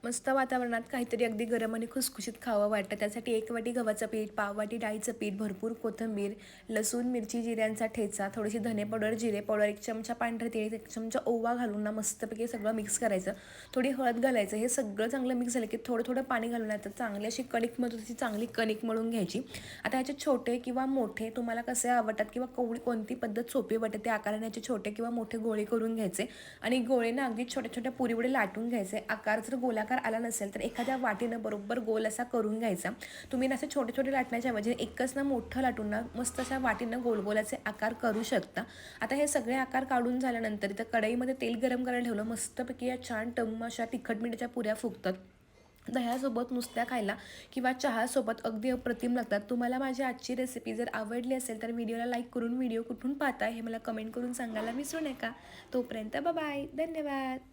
मस्त वातावरणात काहीतरी अगदी गरम आणि खुसखुशीत खावं वाटतं. त्यासाठी 1 वाटी गव्हाचं पीठ, पाव वाटी डाळीचं पीठ, भरपूर कोथिंबीर, लसूण, मिरची, जिऱ्यांचा ठेचा, थोडीशी धने पावडर, जिरे पावडर, 1 चमचा पांढरे तीळ, 1 चमचा ओवा घालून ना मस्तपैकी सगळं मिक्स करायचं. थोडी हळद घालायचं. हे सगळं चांगलं मिक्स झालं की थोडं थोडं पाणी घालून आता चांगली अशी कणिक मळून त्याची चांगली कणिक मळून घ्यायची. आता ह्याचे छोटे किंवा मोठे तुम्हाला कसे आवडतात किंवा कोणती पद्धत सोपी वाटते त्या आकाराने याचे छोटे किंवा मोठे गोळे करून घ्यायचे आणि गोळे ना अगदी छोट्या छोट्या पुरीवडे लाटून घ्यायचे. आकार जर गोलाकार आला नसेल तर एखाद्या वाटीनं बरोबर गोल असा करून घ्यायचा. तुम्ही ना असे छोटे छोटे लाटण्याच्या ऐवजी एकच ना मोठं लाटून ना मस्त अशा वाटीनं गोलगोलाचे आकार करू शकता. आता हे सगळे आकार काढून झाल्यानंतर इथं कढईमध्ये तेल गरम करायला ठेवलं. मस्तपैकी या छान टम्म अशा तिखट मिठाच्या पुऱ्या फुगतात. दह्यासोबत नुसत्या खायला किंवा चहासोबत अगदी अप्रतिम लागतात. तुम्हाला माझी आजची रेसिपी जर आवडली असेल तर व्हिडिओला लाईक करून व्हिडिओ कुठून पाहताय हे मला कमेंट करून सांगायला विसरू नका. तोपर्यंत बाय, धन्यवाद.